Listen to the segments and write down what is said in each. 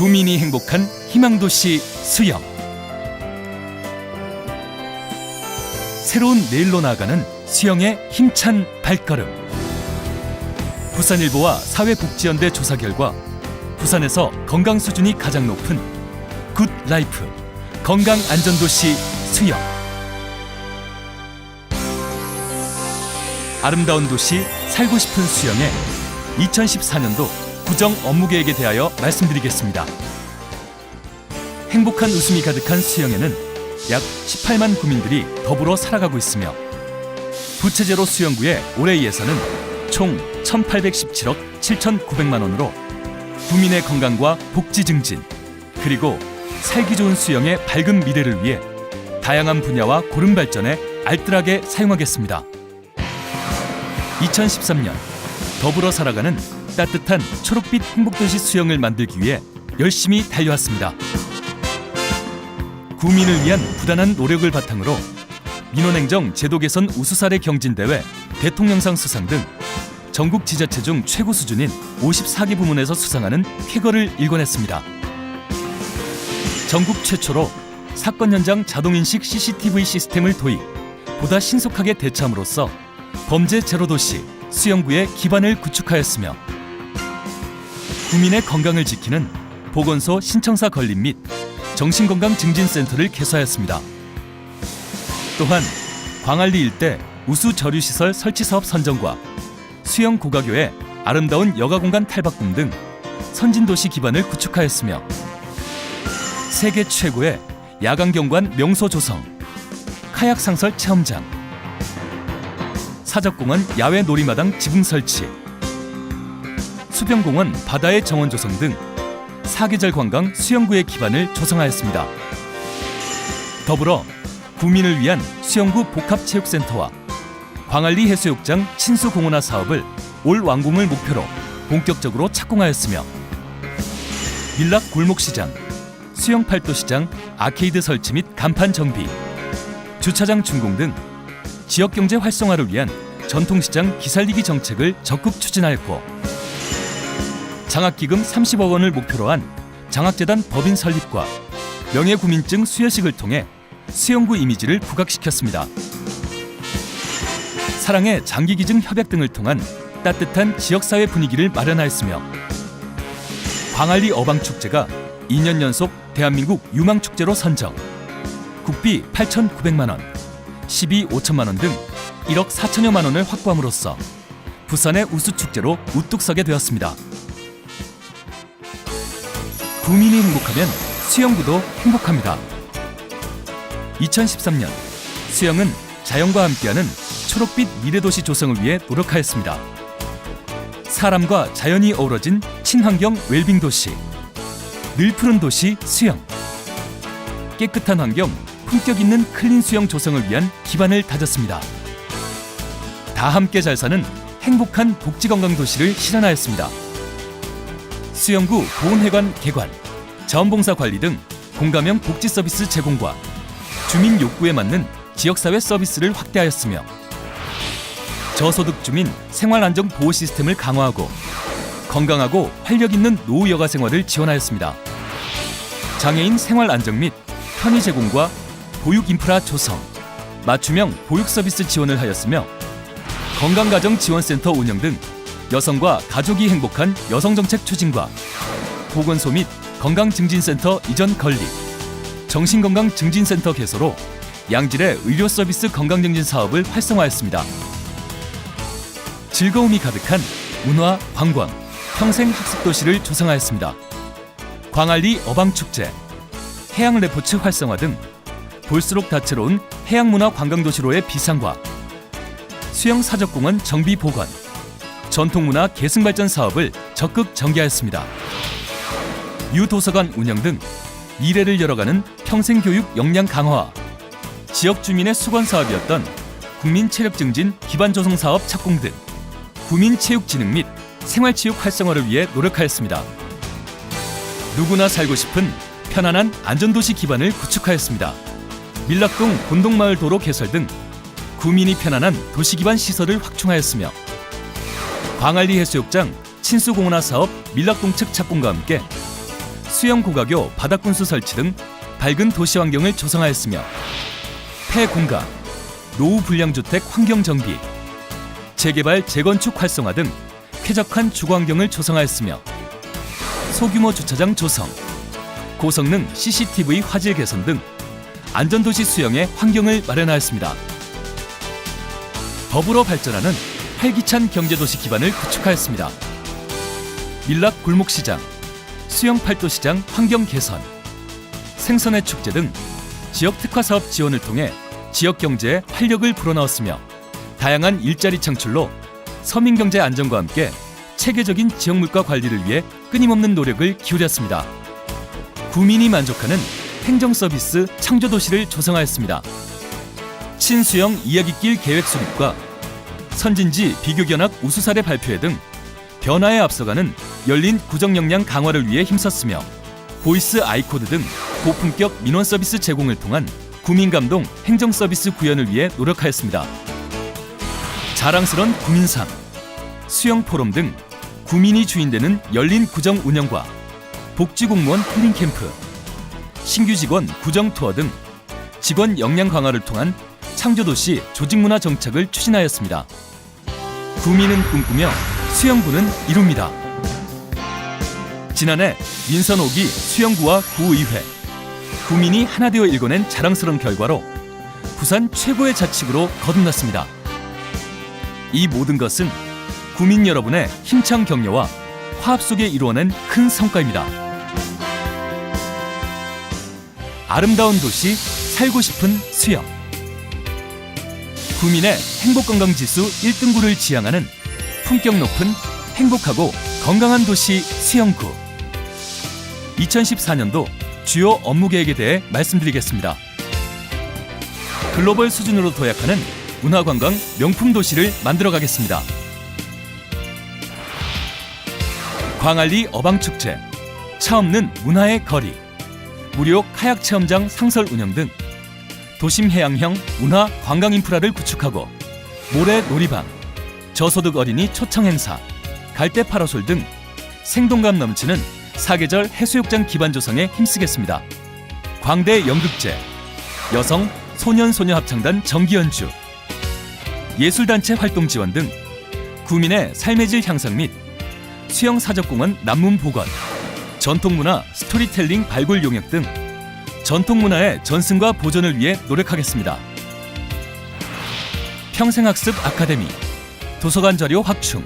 구민이 행복한 희망도시 수영. 새로운 내일로 나아가는 수영의 힘찬 발걸음. 부산일보와 사회복지연대 조사 결과 부산에서 건강 수준이 가장 높은 굿라이프 건강안전도시 수영. 아름다운 도시 살고 싶은 수영의 2014년도 구정 업무계획에 대하여 말씀드리겠습니다. 행복한 웃음이 가득한 수영에는 약 18만 구민들이 더불어 살아가고 있으며 부채제로 수영구의 올해 예산은 총 1,817억 7,900만 원으로 구민의 건강과 복지 증진 그리고 살기 좋은 수영의 밝은 미래를 위해 다양한 분야와 고른 발전에 알뜰하게 사용하겠습니다. 2013년 더불어 살아가는 따뜻한 초록빛 행복도시 수영을 만들기 위해 열심히 달려왔습니다. 구민을 위한 부단한 노력을 바탕으로 민원행정 제도 개선 우수사례 경진대회 대통령상 수상 등 전국 지자체 중 최고 수준인 54개 부문에서 수상하는 쾌거를 일궈냈습니다. 전국 최초로 사건 현장 자동인식 CCTV 시스템을 도입, 보다 신속하게 대처함으로써 범죄 제로 도시 수영구의 기반을 구축하였으며 구민의 건강을 지키는 보건소 신청사 건립 및 정신건강증진센터를 개소하였습니다. 또한 광안리 일대 우수 저류시설 설치 사업 선정과 수영 고가교의 아름다운 여가공간 탈바꿈 등 선진도시 기반을 구축하였으며 세계 최고의 야간경관 명소 조성, 카약 상설 체험장, 사적공원 야외 놀이마당 지붕 설치, 수변공원 바다의 정원 조성 등 사계절 관광 수영구의 기반을 조성하였습니다. 더불어 구민을 위한 수영구 복합체육센터와 광안리 해수욕장 친수공원화 사업을 올 완공을 목표로 본격적으로 착공하였으며 밀락 골목시장, 수영팔도시장 아케이드 설치 및 간판 정비, 주차장 준공 등 지역경제 활성화를 위한 전통시장 기살리기 정책을 적극 추진하였고 장학기금 30억 원을 목표로 한 장학재단 법인 설립과 명예구민증 수여식을 통해 수영구 이미지를 부각시켰습니다. 사랑의 장기기증 협약 등을 통한 따뜻한 지역사회 분위기를 마련하였으며 광안리 어방축제가 2년 연속 대한민국 유망축제로 선정, 국비 8,900만 원, 시비 5천만 원 등 1억 4천여만 원을 확보함으로써 부산의 우수축제로 우뚝 서게 되었습니다. 구민이 행복하면 수영구도 행복합니다. 2013년 수영은 자연과 함께하는 초록빛 미래도시 조성을 위해 노력하였습니다. 사람과 자연이 어우러진 친환경 웰빙 도시, 늘 푸른 도시 수영, 깨끗한 환경, 품격 있는 클린 수영 조성을 위한 기반을 다졌습니다. 다 함께 잘 사는 행복한 복지건강도시를 실현하였습니다. 수영구 보훈회관 개관, 자원봉사 관리 등 공감형 복지 서비스 제공과 주민 욕구에 맞는 지역사회 서비스를 확대하였으며 저소득 주민 생활안정보호 시스템을 강화하고 건강하고 활력 있는 노후 여가 생활을 지원하였습니다. 장애인 생활안정 및 편의 제공과 보육 인프라 조성, 맞춤형 보육 서비스 지원을 하였으며 건강가정지원센터 운영 등 여성과 가족이 행복한 여성정책 추진과 보건소 및 건강증진센터 이전 건립, 정신건강증진센터 개소로 양질의 의료 서비스 건강증진 사업을 활성화했습니다. 즐거움이 가득한 문화, 관광, 평생학습도시를 조성하였습니다. 광안리 어방축제, 해양레포츠 활성화 등 볼수록 다채로운 해양문화 관광도시로의 비상화, 수영사적공원 정비 복원, 전통문화 계승발전 사업을 적극 전개하였습니다. 유도서관 운영 등 미래를 열어가는 평생교육 역량 강화와 지역 주민의 수건 사업이었던 국민체력증진 기반조성 사업 착공 등 구민체육진흥 및 생활체육 활성화를 위해 노력하였습니다. 누구나 살고 싶은 편안한 안전도시 기반을 구축하였습니다. 밀락동 본동마을 도로 개설 등 구민이 편안한 도시기반 시설을 확충하였으며 광안리 해수욕장 친수공원화 사업 밀락동 측 착공과 함께 수영 고가교 바닥분수 설치 등 밝은 도시 환경을 조성하였으며 폐공가, 노후 불량주택 환경 정비, 재개발 재건축 활성화 등 쾌적한 주거 환경을 조성하였으며 소규모 주차장 조성, 고성능 CCTV 화질 개선 등 안전도시 수영의 환경을 마련하였습니다. 더불어 발전하는 활기찬 경제도시 기반을 구축하였습니다. 밀락 골목시장, 수영 팔도시장 환경 개선, 생선회 축제 등 지역 특화 사업 지원을 통해 지역 경제에 활력을 불어넣었으며 다양한 일자리 창출로 서민 경제 안정과 함께 체계적인 지역 물가 관리를 위해 끊임없는 노력을 기울였습니다. 구민이 만족하는 행정 서비스 창조 도시를 조성하였습니다. 친수영 이야기길 계획 수립과 선진지 비교견학 우수 사례 발표회 등 변화에 앞서가는 열린 구정 역량 강화를 위해 힘썼으며 보이스 아이코드 등 고품격 민원 서비스 제공을 통한 구민감동 행정 서비스 구현을 위해 노력하였습니다. 자랑스런 구민상, 수영 포럼 등 구민이 주인되는 열린 구정 운영과 복지공무원 힐링 캠프, 신규 직원 구정 투어 등 직원 역량 강화를 통한 창조도시 조직문화 정착을 추진하였습니다. 구민은 꿈꾸며 수영구는 이룹니다. 지난해 민선 5기 수영구와 구의회, 구민이 하나 되어 일궈낸 자랑스러운 결과로 부산 최고의 자치구로 거듭났습니다. 이 모든 것은 구민 여러분의 힘찬 격려와 화합 속에 이루어낸 큰 성과입니다. 아름다운 도시 살고 싶은 수영. 구민의 행복관광지수 1등구를 지향하는 품격 높은 행복하고 건강한 도시 수영구. 2014년도 주요 업무 계획에 대해 말씀드리겠습니다. 글로벌 수준으로 도약하는 문화관광 명품 도시를 만들어가겠습니다. 광안리 어방축제, 차 없는 문화의 거리, 무료 카약 체험장 상설 운영 등 도심 해양형 문화 관광 인프라를 구축하고 모래 놀이방, 저소득 어린이 초청 행사, 갈대 파라솔 등 생동감 넘치는 사계절 해수욕장 기반 조성에 힘쓰겠습니다. 광대 연극제, 여성 소년소녀 합창단 정기 연주, 예술단체 활동 지원 등 구민의 삶의 질 향상 및 수영사적공원 남문 복원, 전통문화 스토리텔링 발굴 용역 등 전통문화의 전승과 보존을 위해 노력하겠습니다. 평생학습 아카데미, 도서관 자료 확충,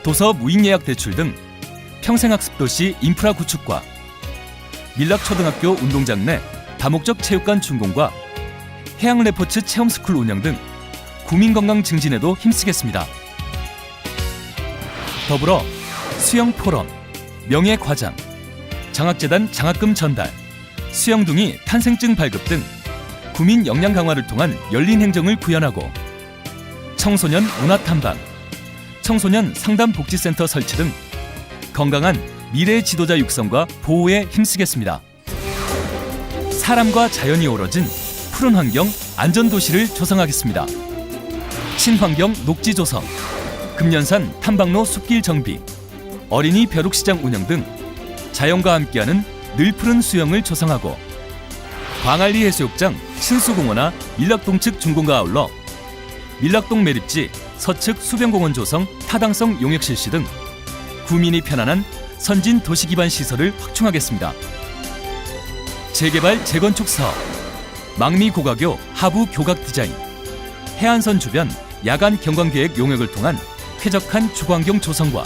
도서 무인예약 대출 등 평생학습 도시 인프라 구축과 밀락초등학교 운동장 내 다목적 체육관 준공과 해양레포츠 체험스쿨 운영 등 구민건강 증진에도 힘쓰겠습니다. 더불어 수영포럼, 명예과장, 장학재단 장학금 전달, 수영둥이 탄생증 발급 등 구민 역량 강화를 통한 열린 행정을 구현하고 청소년 문화탐방, 청소년 상담복지센터 설치 등 건강한 미래 지도자 육성과 보호에 힘쓰겠습니다. 사람과 자연이 어우러진 푸른 환경 안전도시를 조성하겠습니다. 친환경 녹지 조성, 금년산 탐방로 숲길 정비, 어린이 벼룩시장 운영 등 자연과 함께하는 늘푸른 수영을 조성하고 광안리 해수욕장 신수공원화 밀락동 측 준공과 아울러 밀락동 매립지 서측 수변공원 조성 타당성 용역 실시 등 구민이 편안한 선진 도시기반 시설을 확충하겠습니다. 재개발 재건축 사업, 망미고가교 하부 교각 디자인, 해안선 주변 야간 경관계획 용역을 통한 쾌적한 주거환경 조성과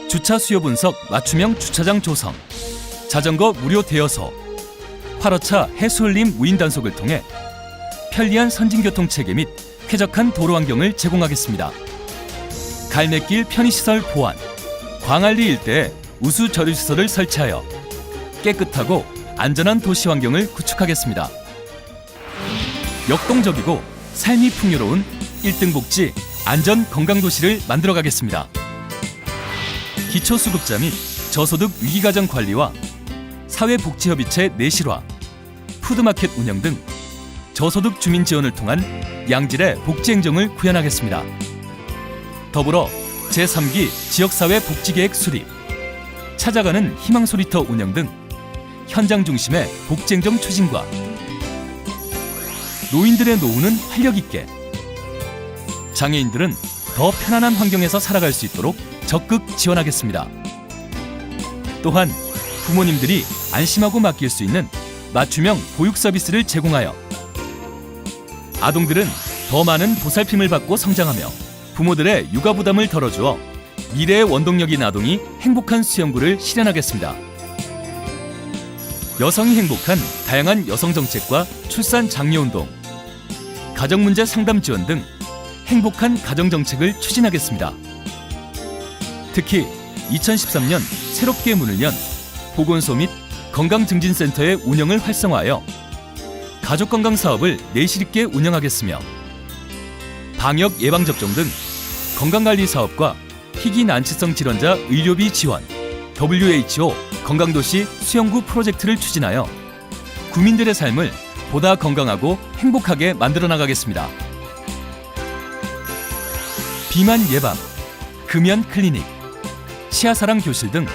주차 수요 분석 맞춤형 주차장 조성, 자전거 무료 대여소, 화로차 해수흘림 무인 단속을 통해 편리한 선진교통 체계 및 쾌적한 도로 환경을 제공하겠습니다. 갈매길 편의시설 보완, 광안리 일대에 우수 저류시설을 설치하여 깨끗하고 안전한 도시 환경을 구축하겠습니다. 역동적이고 삶이 풍요로운 1등 복지 안전 건강도시를 만들어가겠습니다. 기초수급자 및 저소득 위기가정 관리와 사회복지협의체 내실화, 푸드마켓 운영 등 저소득 주민 지원을 통한 양질의 복지행정을 구현하겠습니다. 더불어 제3기 지역사회 복지계획 수립, 찾아가는 희망소리터 운영 등 현장 중심의 복지행정 추진과 노인들의 노후는 활력 있게, 장애인들은 더 편안한 환경에서 살아갈 수 있도록 적극 지원하겠습니다. 또한 부모님들이 안심하고 맡길 수 있는 맞춤형 보육 서비스를 제공하여 아동들은 더 많은 보살핌을 받고 성장하며 부모들의 육아 부담을 덜어주어 미래의 원동력인 아동이 행복한 수영구를 실현하겠습니다. 여성이 행복한 다양한 여성 정책과 출산 장려운동, 가정문제 상담 지원 등 행복한 가정정책을 추진하겠습니다. 특히 2013년 새롭게 문을 연 보건소 및 건강증진센터의 운영을 활성화하여 가족건강 사업을 내실 있게 운영하겠으며 방역 예방접종 등 건강관리 사업과 희귀난치성 질환자 의료비 지원, WHO 건강도시 수영구 프로젝트를 추진하여 국민들의 삶을 보다 건강하고 행복하게 만들어 나가겠습니다. 비만 예방, 금연 클리닉, 치아사랑 교실 등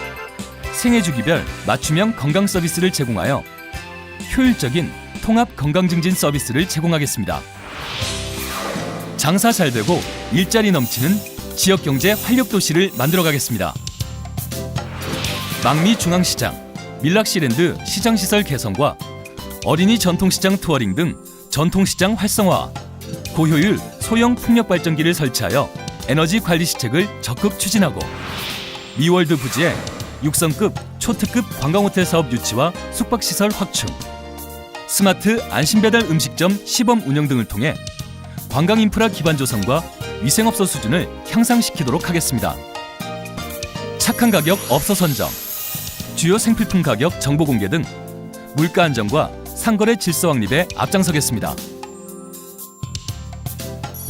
생애주기별 맞춤형 건강 서비스를 제공하여 효율적인 통합 건강증진 서비스를 제공하겠습니다. 장사 잘 되고 일자리 넘치는 지역경제 활력도시를 만들어가겠습니다. 망미중앙시장, 밀락시랜드 시장시설 개선과 어린이 전통시장 투어링 등 전통시장 활성화, 고효율 소형 풍력발전기를 설치하여 에너지 관리 시책을 적극 추진하고 미월드 부지에 6성급 초특급 관광호텔 사업 유치와 숙박시설 확충, 스마트 안심배달 음식점 시범 운영 등을 통해 관광 인프라 기반 조성과 위생업소 수준을 향상시키도록 하겠습니다. 착한 가격 업소 선정, 주요 생필품 가격 정보 공개 등 물가 안정과 상거래 질서 확립에 앞장서겠습니다.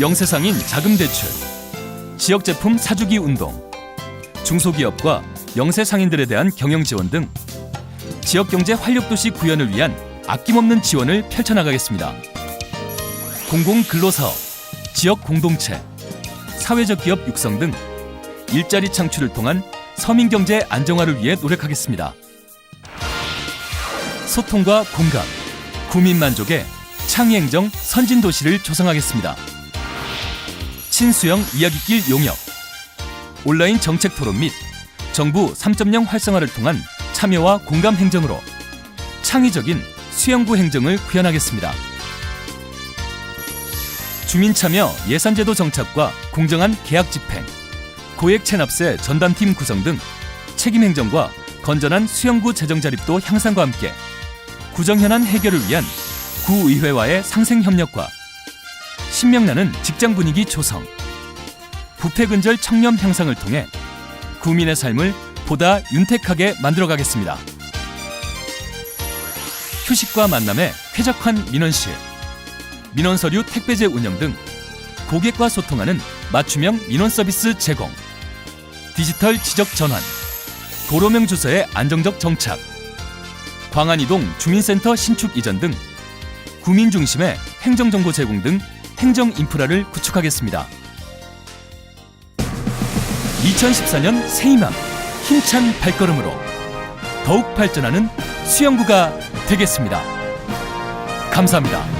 영세상인 자금 대출, 지역 제품 사주기 운동, 중소기업과 영세 상인들에 대한 경영 지원 등 지역 경제 활력도시 구현을 위한 아낌없는 지원을 펼쳐나가겠습니다. 공공근로사업, 지역 공동체, 사회적 기업 육성 등 일자리 창출을 통한 서민경제 안정화를 위해 노력하겠습니다. 소통과 공감, 구민 만족의 창의행정 선진도시를 조성하겠습니다. 친수형 이야기길 용역, 온라인 정책 토론 및 정부 3.0 활성화를 통한 참여와 공감 행정으로 창의적인 수영구 행정을 구현하겠습니다. 주민참여 예산제도 정착과 공정한 계약 집행, 고액 체납세 전담팀 구성 등 책임 행정과 건전한 수영구 재정 자립도 향상과 함께 구정 현안 해결을 위한 구의회와의 상생 협력과 신명나는 직장 분위기 조성, 부패 근절 청렴 향상을 통해 구민의 삶을 보다 윤택하게 만들어가겠습니다. 휴식과 만남의 쾌적한 민원실, 민원서류 택배제 운영 등 고객과 소통하는 맞춤형 민원 서비스 제공, 디지털 지적 전환, 도로명 주소의 안정적 정착, 광안이동 주민센터 신축 이전 등 구민 중심의 행정정보 제공 등 행정 인프라를 구축하겠습니다. 2014년 새희망, 힘찬 발걸음으로 더욱 발전하는 수영구가 되겠습니다. 감사합니다.